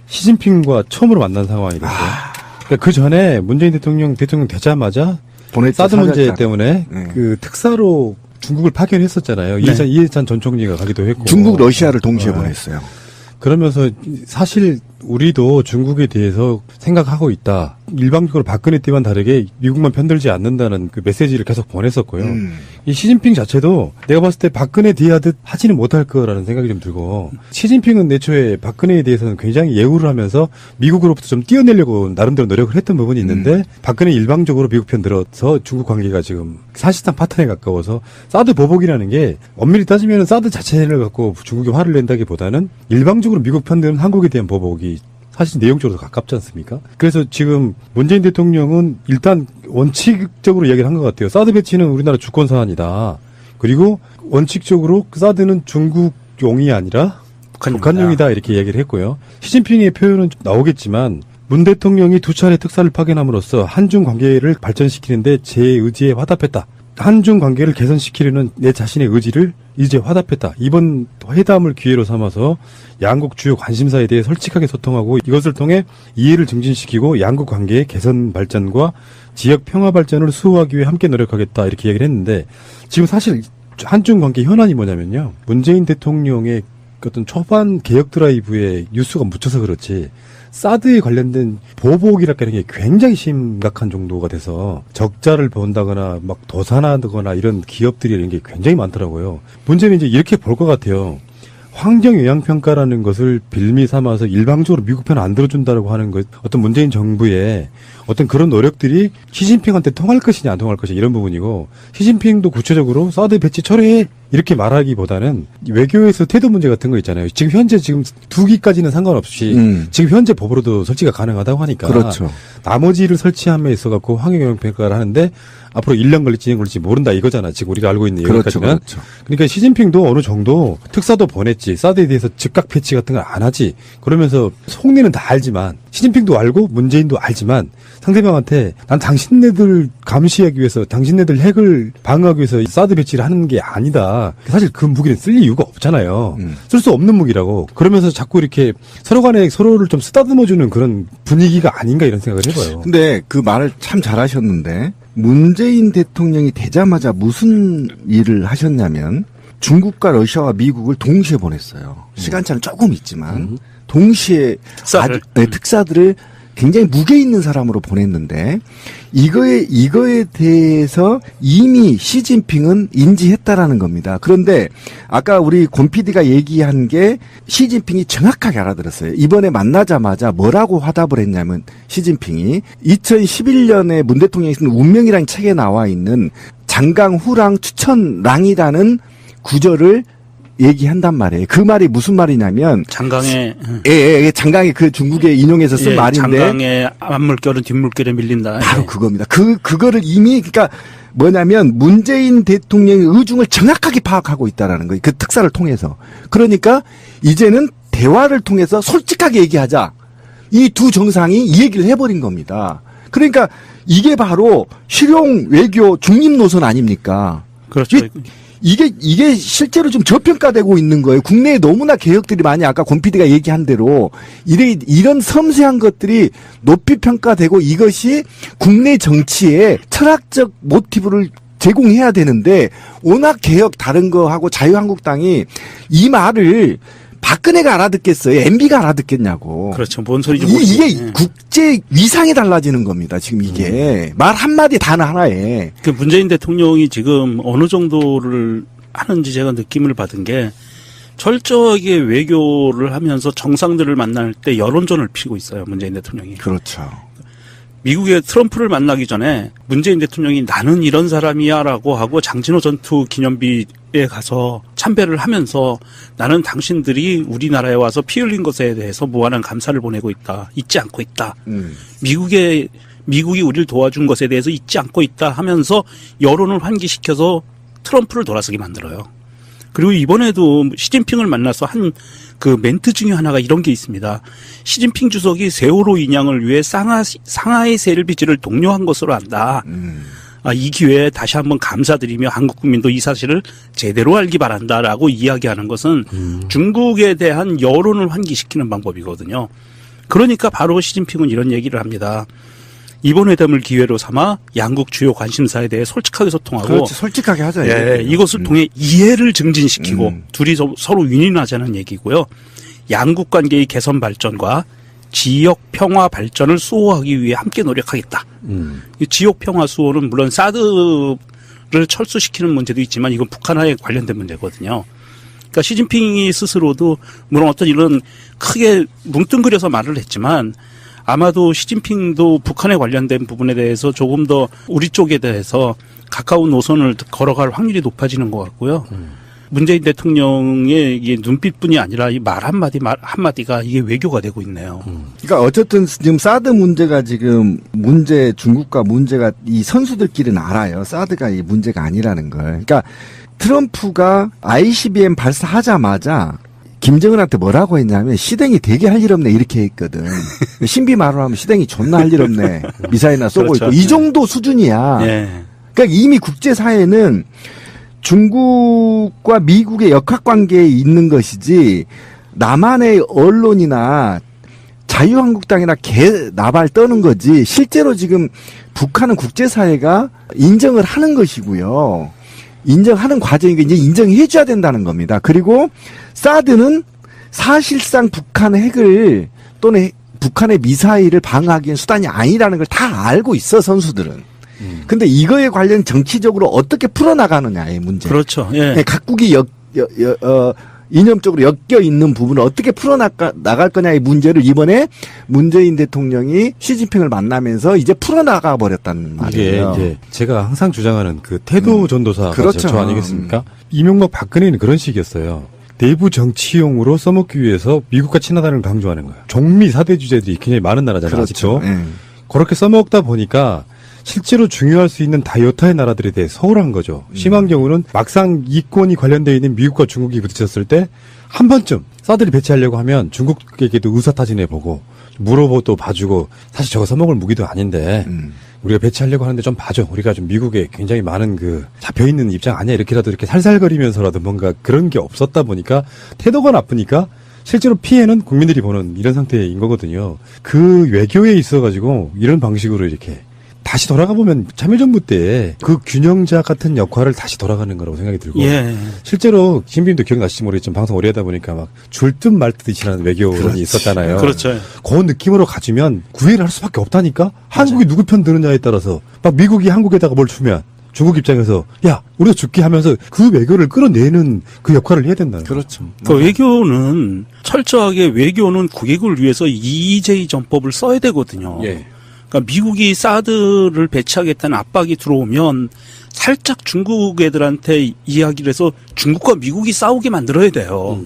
시진핑과 처음으로 만난 상황이거든요. 그러니까 그 전에 문재인 대통령 되자마자 사드 문제 때문에 네. 그 특사로 중국을 파견했었잖아요. 네. 이해찬 전 총리가 가기도 했고. 중국, 러시아를 동시에 보냈어요. 그러면서 사실 우리도 중국에 대해서 생각하고 있다. 일방적으로 박근혜 때만 다르게 미국만 편들지 않는다는 그 메시지를 계속 보냈었고요. 이 시진핑 자체도 내가 봤을 때 박근혜 대하듯 하지는 못할 거라는 생각이 좀 들고, 시진핑은 애초에 박근혜에 대해서는 굉장히 예우를 하면서 미국으로부터 좀 띄어내려고 나름대로 노력을 했던 부분이 있는데 박근혜 일방적으로 미국 편 들어서 중국 관계가 지금 사실상 파탄에 가까워서 사드 보복이라는 게 엄밀히 따지면 사드 자체를 갖고 중국이 화를 낸다기보다는 일방적으로 미국 편 드는 한국에 대한 보복이 사실 내용적으로 가깝지 않습니까? 그래서 지금 문재인 대통령은 일단 원칙적으로 이야기를 한 것 같아요. 사드 배치는 우리나라 주권 사안이다. 그리고 원칙적으로 사드는 중국용이 아니라 북한용이다 이렇게 이야기를 했고요. 시진핑의 표현은 나오겠지만 문 대통령이 2차례 특사를 파견함으로써 한중 관계를 발전시키는데 제 의지에 화답했다. 한중 관계를 개선시키려는 내 자신의 의지를 이제 화답했다. 이번 회담을 기회로 삼아서 양국 주요 관심사에 대해 솔직하게 소통하고 이것을 통해 이해를 증진시키고 양국 관계의 개선 발전과 지역 평화 발전을 수호하기 위해 함께 노력하겠다 이렇게 얘기를 했는데, 지금 사실 한중 관계 현안이 뭐냐면요. 문재인 대통령의 어떤 초반 개혁 드라이브에 뉴스가 묻혀서 그렇지 사드에 관련된 보복이라는 게 굉장히 심각한 정도가 돼서 적자를 본다거나 막 도산하거나 이런 기업들이 이런 게 굉장히 많더라고요. 문제는 이제 이렇게 볼 것 같아요. 환경영향평가라는 것을 빌미 삼아서 일방적으로 미국 편 안 들어준다고 하는 것, 어떤 문재인 정부의 어떤 그런 노력들이 시진핑한테 통할 것이냐 안 통할 것이냐 이런 부분이고, 시진핑도 구체적으로 사드 배치 철회해 이렇게 말하기보다는 외교에서 태도 문제 같은 거 있잖아요. 지금 현재 지금 2기까지는 상관없이 지금 현재 법으로도 설치가 가능하다고 하니까 그렇죠. 나머지를 설치함에 있어 갖고 환경영향평가를 하는데 앞으로 1년 걸릴지 2년 걸릴지 모른다 이거잖아. 지금 우리가 알고 있는 얘기까지는. 그렇죠. 그러니까 시진핑도 어느 정도 특사도 보냈지. 사드에 대해서 즉각 패치 같은 걸 안 하지. 그러면서 속내는 다 알지만, 시진핑도 알고 문재인도 알지만 상대방한테 난 당신네들 감시하기 위해서, 당신네들 핵을 방어하기 위해서 사드 배치를 하는 게 아니다. 사실 그 무기는 쓸 이유가 없잖아요. 쓸 수 없는 무기라고. 그러면서 자꾸 이렇게 서로 간에 서로를 좀 쓰다듬어주는 그런 분위기가 아닌가 이런 생각을 해봐요. 근데 그 말을 참 잘하셨는데, 문재인 대통령이 되자마자 무슨 일을 하셨냐면 중국과 러시아와 미국을 동시에 보냈어요. 시간차는 조금 있지만 동시에 특사들을 굉장히 무게 있는 사람으로 보냈는데, 이거에 대해서 이미 시진핑은 인지했다라는 겁니다. 그런데 아까 우리 권 PD가 얘기한 게 시진핑이 정확하게 알아들었어요. 이번에 만나자마자 뭐라고 화답을 했냐면, 시진핑이 2011년에 문 대통령이 쓴 운명이라는 책에 나와 있는 장강 후랑 추천랑이라는 구절을 얘기한단 말이에요. 그 말이 무슨 말이냐면, 장강의 그 중국에 인용해서 쓴 말인데, 장강의 앞물결은 뒷물결에 밀린다. 바로 그겁니다. 그거를 이미, 그러니까 뭐냐면 문재인 대통령의 의중을 정확하게 파악하고 있다라는 거예요. 그 특사를 통해서. 그러니까 이제는 대화를 통해서 솔직하게 얘기하자. 이 두 정상이 이 얘기를 해버린 겁니다. 그러니까 이게 바로 실용 외교 중립 노선 아닙니까? 그렇죠. 이게 실제로 좀 저평가되고 있는 거예요. 국내에 너무나 개혁들이 많이, 아까 권 PD가 얘기한 대로 이런 섬세한 것들이 높이 평가되고 이것이 국내 정치에 철학적 모티브를 제공해야 되는데, 워낙 개혁 다른 거하고 자유한국당이 이 말을 박근혜가 알아듣겠어요? MB가 알아듣겠냐고. 그렇죠. 뭔 소리지. 이게 국제 위상이 달라지는 겁니다. 지금 이게. 말 한마디 단어 하나에. 그 문재인 대통령이 지금 어느 정도를 하는지 제가 느낌을 받은 게, 철저하게 외교를 하면서 정상들을 만날 때 여론전을 피고 있어요. 문재인 대통령이. 그렇죠. 미국의 트럼프를 만나기 전에 문재인 대통령이 나는 이런 사람이야라고 하고 장진호 전투 기념비에 가서 참배를 하면서 나는 당신들이 우리나라에 와서 피 흘린 것에 대해서 무한한 감사를 보내고 있다. 잊지 않고 있다. 미국이 우리를 도와준 것에 대해서 잊지 않고 있다 하면서 여론을 환기시켜서 트럼프를 돌아서게 만들어요. 그리고 이번에도 시진핑을 만나서 한 그 멘트 중에 하나가 이런 게 있습니다. 시진핑 주석이 세월호 인양을 위해 상하이 셀비지를 독려한 것으로 안다. 이 기회에 다시 한번 감사드리며 한국 국민도 이 사실을 제대로 알기 바란다라고 이야기하는 것은 중국에 대한 여론을 환기시키는 방법이거든요. 그러니까 바로 시진핑은 이런 얘기를 합니다. 이번 회담을 기회로 삼아 양국 주요 관심사에 대해 솔직하게 소통하고 그렇지, 솔직하게 하자. 예, 이것을 통해 이해를 증진시키고 둘이 서로 윈윈하자는 얘기고요. 양국 관계의 개선 발전과 지역 평화 발전을 수호하기 위해 함께 노력하겠다. 이 지역 평화 수호는 물론 사드를 철수시키는 문제도 있지만 이건 북한과에 관련된 문제거든요. 그러니까 시진핑이 스스로도 물론 어떤 이런 크게 뭉뚱그려서 말을 했지만 아마도 시진핑도 북한에 관련된 부분에 대해서 조금 더 우리 쪽에 대해서 가까운 노선을 걸어갈 확률이 높아지는 것 같고요. 문재인 대통령의 이게 눈빛뿐이 아니라 이 말 한마디가 이게 외교가 되고 있네요. 그러니까 어쨌든 지금 사드 문제가 지금 중국과 문제가 이 선수들끼리는 알아요. 사드가 이 문제가 아니라는 걸. 그러니까 트럼프가 ICBM 발사하자마자 김정은한테 뭐라고 했냐면 시댕이 되게 할 일 없네 이렇게 했거든. 신비 말로 하면 시댕이 존나 할 일 없네. 미사일이나 쏘고 그렇죠. 있고 이 정도 수준이야. 예. 그러니까 이미 국제사회는 중국과 미국의 역학관계에 있는 것이지 남한의 언론이나 자유한국당이나 개 나발 떠는 거지 실제로 지금 북한은 국제사회가 인정을 하는 것이고요. 인정하는 과정이고 이제 인정해줘야 된다는 겁니다. 그리고 사드는 사실상 북한의 핵을 또는 북한의 미사일을 방어하기 위한 수단이 아니라는 걸 다 알고 있어 선수들은. 근데 이거에 관련 정치적으로 어떻게 풀어나가느냐의 문제. 그렇죠. 예. 각국이 이념적으로 엮여 있는 부분을 어떻게 풀어나갈 거냐의 문제를 이번에 문재인 대통령이 시진핑을 만나면서 이제 풀어나가 버렸다는 말이에요. 이게 이제 제가 항상 주장하는 그 태도 전도사가 그렇죠. 저 아니겠습니까? 이명박 박근혜는 그런 식이었어요. 내부 정치용으로 써먹기 위해서 미국과 친하다는 걸 강조하는 거예요. 종미 사대 주제들이 굉장히 많은 나라잖아요. 그렇죠. 아직도. 그렇게 써먹다 보니까 실제로 중요할 수 있는 다이어타의 나라들에 대해 소홀한 거죠. 심한 경우는 막상 이권이 관련되어 있는 미국과 중국이 부딪혔을 때 한 번쯤 사드를 배치하려고 하면 중국에게도 의사타진해보고 물어보고 봐주고 사실 저거 써먹을 무기도 아닌데 우리가 배치하려고 하는데 좀 봐줘. 우리가 좀 미국에 굉장히 많은 그 잡혀있는 입장 아니야. 이렇게라도 이렇게 살살거리면서라도 뭔가 그런 게 없었다 보니까 태도가 나쁘니까 실제로 피해는 국민들이 보는 이런 상태인 거거든요. 그 외교에 있어가지고 이런 방식으로 이렇게 다시 돌아가 보면 참여정부 때 그 균형자 같은 역할을 다시 돌아가는 거라고 생각이 들고 예. 실제로 신비님도 기억나실지 모르겠지만 방송 오래 하다 보니까 막 줄 듯 말 듯이라는 외교론이 있었잖아요. 그렇죠. 그 느낌으로 가지면 구애를 할 수밖에 없다니까. 한국이 누구 편 드느냐에 따라서 막 미국이 한국에다가 뭘 주면 중국 입장에서 야 우리가 줄게 하면서 그 외교를 끌어내는 그 역할을 해야 된다는 거죠. 그렇죠. 그 외교는 철저하게 외교는 국익을 위해서 EJ 전법을 써야 되거든요. 예. 그러니까 미국이 사드를 배치하겠다는 압박이 들어오면 살짝 중국 애들한테 이야기를 해서 중국과 미국이 싸우게 만들어야 돼요.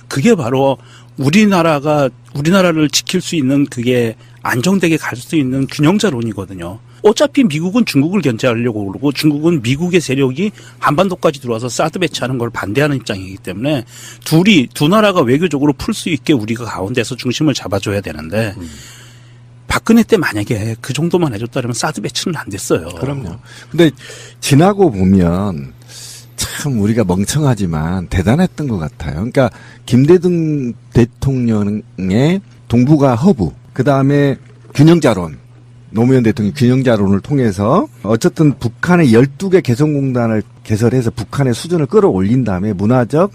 그게 바로 우리나라를 지킬 수 있는 그게 안정되게 갈 수 있는 균형자론이거든요. 어차피 미국은 중국을 견제하려고 그러고 중국은 미국의 세력이 한반도까지 들어와서 사드 배치하는 걸 반대하는 입장이기 때문에 두 나라가 외교적으로 풀 수 있게 우리가 가운데서 중심을 잡아줘야 되는데 박근혜 때 만약에 그 정도만 해줬다면 사드 배치는 안 됐어요. 그럼요. 근데 지나고 보면 참 우리가 멍청하지만 대단했던 것 같아요. 그러니까 김대중 대통령의 동북아 허브, 그 다음에 균형자론, 노무현 대통령 균형자론을 통해서 어쨌든 북한의 12개 개성공단을 개설해서 북한의 수준을 끌어올린 다음에 문화적,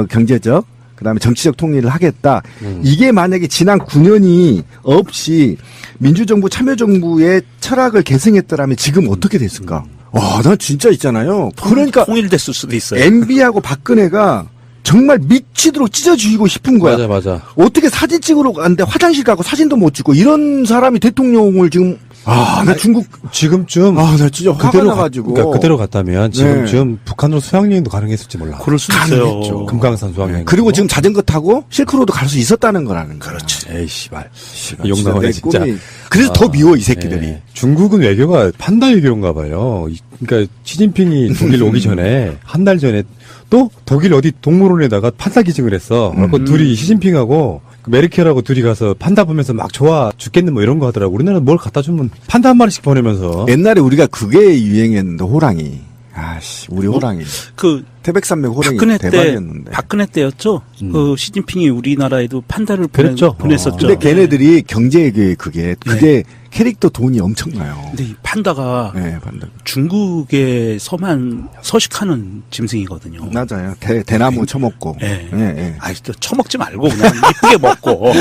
경제적, 그다음에 정치적 통일을 하겠다. 이게 만약에 지난 9년이 없이 민주정부 참여정부의 철학을 계승했더라면 지금 어떻게 됐을까? 와, 난 진짜 있잖아요. 그러니까 통일됐을 수도 있어요. MB하고 박근혜가 정말 미치도록 찢어주고 싶은 거야. 맞아. 어떻게 사진 찍으러 갔는데 화장실 가고 사진도 못 찍고 이런 사람이 대통령을 지금 나 중국 지금쯤 나 진짜 화가 나가지고 그러니까 그대로 갔다면 지금쯤 북한으로 수학여행도 가능했을지 몰라. 그럴 수도 가능했죠. 있어요. 금강산 수학여행. 그리고 지금 자전거 타고 실크로드 갈 수 있었다는 거라는 거야. 그렇지. 에이 씨발. 진짜 욕 나오네 내 진짜. 꿈이. 그래서 더 미워 이 새끼들이. 예. 중국은 외교가 판다 외교인가 봐요. 그러니까 시진핑이 독일 오기 전에 한 달 전에 또 독일 어디 동물원에다가 판다 기증을 했어. 그래서 둘이 시진핑하고 메르켈하고 둘이 가서 판다 보면서 막 좋아 죽겠는 뭐 이런 거 하더라고. 우리나라는 뭘 갖다 주면 판다 한 마리씩 보내면서. 옛날에 우리가 그게 유행했는데 호랑이. 아씨 우리 호랑이. 그 태백산맥 호랭이 박근혜 때, 대박이었는데. 박근혜 때였죠. 그 시진핑이 우리나라에도 판단을 그랬죠. 보냈었죠. 근데 걔네들이 경제에 그게 캐릭터 돈이 엄청나요. 근데 이 판다가 네, 판다. 중국에서만 서식하는 짐승이거든요. 맞아요. 대나무 처먹고. 예. 예, 예. 아이, 또 처먹지 말고 그냥 이쁘게 먹고.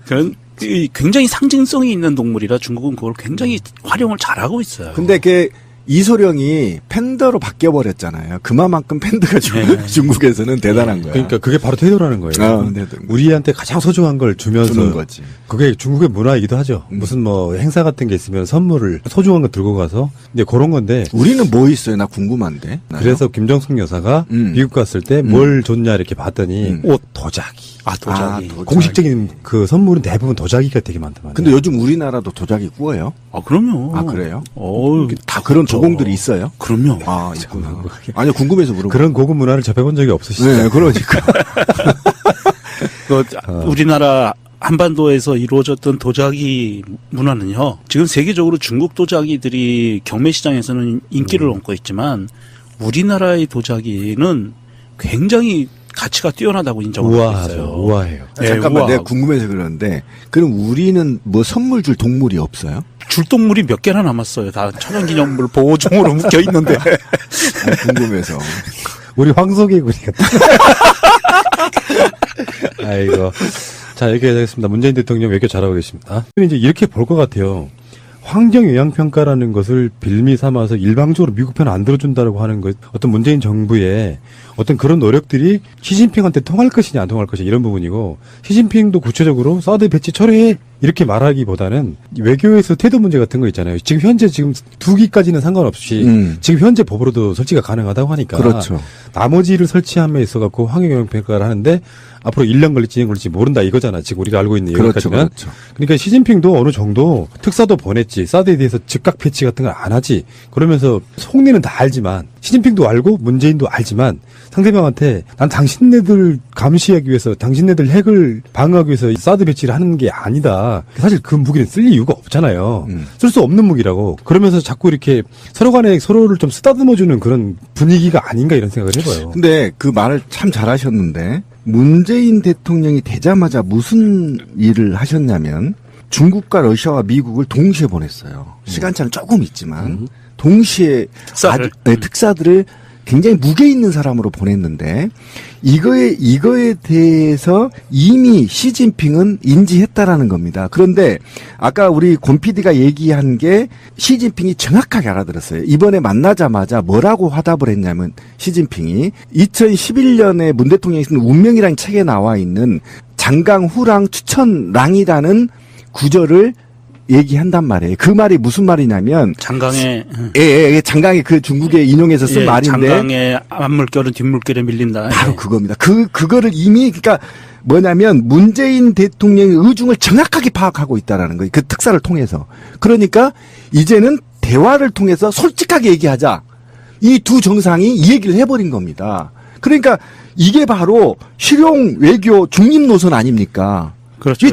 그런 굉장히 상징성이 있는 동물이라 중국은 그걸 굉장히 활용을 잘하고 있어요. 근데 이소룡이 팬더로 바뀌어버렸잖아요. 그만큼 팬더가 중국에서는 대단한 거야. 그러니까 그게 바로 태도라는 거예요. 우리한테 가장 소중한 걸 주면서 주는 거지. 그게 중국의 문화이기도 하죠. 무슨 뭐 행사 같은 게 있으면 선물을 소중한 거 들고 가서 이제 그런 건데. 우리는 뭐 있어요? 나 궁금한데. 그래서 김정숙 여사가 미국 갔을 때 뭘 줬냐 이렇게 봤더니 옷 도자기. 도자기. 공식적인 그 선물은 대부분 도자기가 되게 많더만. 근데 요즘 우리나라도 도자기 구워요? 그럼요. 그래요? 다 그런 도공들이 있어요? 그럼요. 있구나. 아니, 궁금해서 물어보 그런 고급 문화를 접해본 적이 없으시죠? 네, 그러니까. 우리나라 한반도에서 이루어졌던 도자기 문화는요. 지금 세계적으로 중국 도자기들이 경매 시장에서는 인기를 얻고 있지만 우리나라의 도자기는 굉장히 가치가 뛰어나다고 인정을 하고 있어요. 우아해요. 잠깐만, 내가 궁금해서 그러는데, 그럼 우리는 뭐 선물 줄 동물이 없어요? 줄동물이 몇 개나 남았어요. 다 천연기념물 보호종으로 묶여 있는데. 궁금해서. 우리 황소개구리 같다. 아이고. 자, 여기까지 하겠습니다. 문재인 대통령 외교 잘하고 계십니다. 이제 이렇게 볼 것 같아요. 환경영향평가라는 것을 빌미 삼아서 일방적으로 미국 편 안 들어준다고 하는 것, 어떤 문재인 정부의 어떤 그런 노력들이 시진핑한테 통할 것이냐 안 통할 것이냐 이런 부분이고, 시진핑도 구체적으로 사드 배치 철회해 이렇게 말하기보다는 외교에서 태도 문제 같은 거 있잖아요. 지금 현재 지금 2기까지는 상관없이 지금 현재 법으로도 설치가 가능하다고 하니까 그렇죠. 나머지를 설치함에 있어 갖고 환경영향평가를 하는데 앞으로 1년 걸릴지 2년 걸릴지 모른다 이거잖아. 지금 우리가 알고 있는 여기까지는. 그렇죠. 그러니까 시진핑도 어느 정도 특사도 보냈지. 사드에 대해서 즉각 배치 같은 걸 안 하지. 그러면서 속내는 다 알지만 시진핑도 알고 문재인도 알지만 상대방한테 난 당신네들 감시하기 위해서 당신네들 핵을 방어하기 위해서 사드 배치를 하는 게 아니다. 사실 그 무기는 쓸 이유가 없잖아요. 쓸 수 없는 무기라고. 그러면서 자꾸 이렇게 서로 간에 서로를 좀 쓰다듬어주는 그런 분위기가 아닌가 이런 생각을 해봐요. 근데 그 말을 참 잘하셨는데 문재인 대통령이 되자마자 무슨 일을 하셨냐면 중국과 러시아와 미국을 동시에 보냈어요. 시간차는 조금 있지만 동시에 특사들을 굉장히 무게 있는 사람으로 보냈는데 이거에 대해서 이미 시진핑은 인지했다라는 겁니다. 그런데 아까 우리 권 PD가 얘기한 게 시진핑이 정확하게 알아들었어요. 이번에 만나자마자 뭐라고 화답을 했냐면 시진핑이 2011년에 문 대통령이 쓴 운명이라는 책에 나와 있는 장강 후랑 추천랑이라는 구절을 얘기한단 말이에요. 그 말이 무슨 말이냐면 장강에 장강이 그 중국에 인용해서 쓴 말인데 장강에 앞물결은 뒷물결에 밀린다. 바로 그겁니다. 그거를 이미 그러니까 뭐냐면 문재인 대통령의 의중을 정확하게 파악하고 있다라는 거예요. 그 특사를 통해서. 그러니까 이제는 대화를 통해서 솔직하게 얘기하자. 이 두 정상이 이 얘기를 해버린 겁니다. 그러니까 이게 바로 실용 외교 중립 노선 아닙니까? 그렇죠.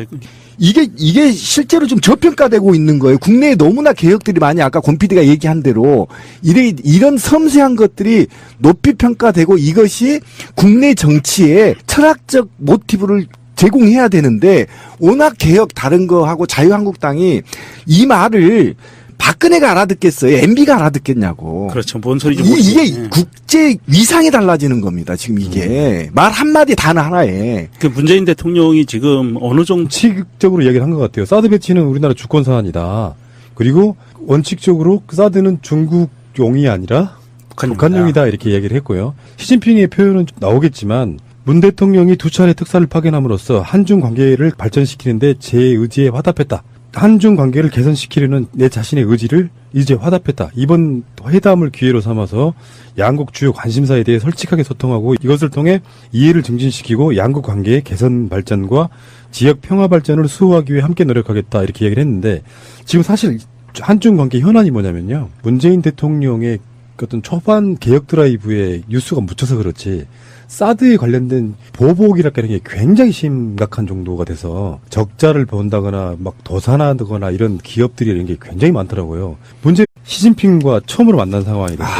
이게 실제로 좀 저평가되고 있는 거예요. 국내에 너무나 개혁들이 많이 아까 권 PD가 얘기한 대로 이런 섬세한 것들이 높이 평가되고 이것이 국내 정치에 철학적 모티브를 제공해야 되는데 워낙 개혁 다른 거하고 자유한국당이 이 말을 박근혜가 알아듣겠어요? MB가 알아듣겠냐고. 그렇죠. 뭔 소리지 이게 국제 위상이 달라지는 겁니다. 지금 이게. 말 한마디 단어 하나에. 그 문재인 대통령이 지금 어느 정도 원칙적으로 이야기를 한 것 같아요. 사드 배치는 우리나라 주권 사안이다. 그리고 원칙적으로 사드는 중국용이 아니라 북한용이다 이렇게 이야기를 했고요. 시진핑의 표현은 좀 나오겠지만 문 대통령이 2차례 특사를 파견함으로써 한중 관계를 발전시키는데 제 의지에 화답했다. 한중 관계를 개선시키려는 내 자신의 의지를 이제 화답했다. 이번 회담을 기회로 삼아서 양국 주요 관심사에 대해 솔직하게 소통하고 이것을 통해 이해를 증진시키고 양국 관계의 개선 발전과 지역 평화 발전을 수호하기 위해 함께 노력하겠다. 이렇게 얘기를 했는데 지금 사실 한중 관계 현안이 뭐냐면요. 문재인 대통령의 어떤 초반 개혁 드라이브에 뉴스가 묻혀서 그렇지 사드에 관련된 보복이랄까 이런 게 굉장히 심각한 정도가 돼서 적자를 본다거나 막 도산하거나 이런 기업들이 이런 게 굉장히 많더라고요. 문제 시진핑과 처음으로 만난 상황이 됐어요.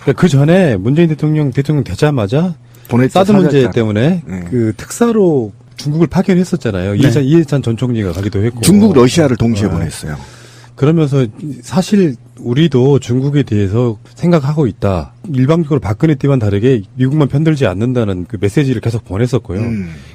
그러니까 그 전에 문재인 대통령 되자마자 보냈죠, 사드 문제 사절단. 때문에 네. 그 특사로 중국을 파견했었잖아요. 이해찬 전 총리가 가기도 했고. 중국, 러시아를 동시에 네. 보냈어요. 그러면서 사실 우리도 중국에 대해서 생각하고 있다. 일방적으로 박근혜 때와는 다르게 미국만 편들지 않는다는 그 메시지를 계속 보냈었고요.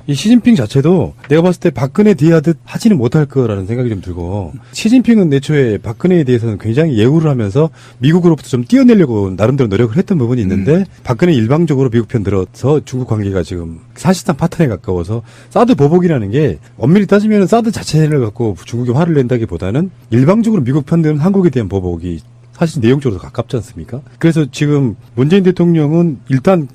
이 시진핑 자체도 내가 봤을 때 박근혜 대하듯 하지는 못할 거라는 생각이 좀 들고, 시진핑은 애초에 박근혜에 대해서는 굉장히 예우를 하면서 미국으로부터 좀 띄어내려고 나름대로 노력을 했던 부분이 있는데, 박근혜 일방적으로 미국 편 들어서 중국 관계가 지금 사실상 파탄에 가까워서 사드 보복이라는 게 엄밀히 따지면 사드 자체를 갖고 중국이 화를 낸다기보다는 일방적으로 미국 편 드는 한국에 대한 보복이 사실 내용적으로 가깝지 않습니까? 그래서 지금 문재인 대통령은 일단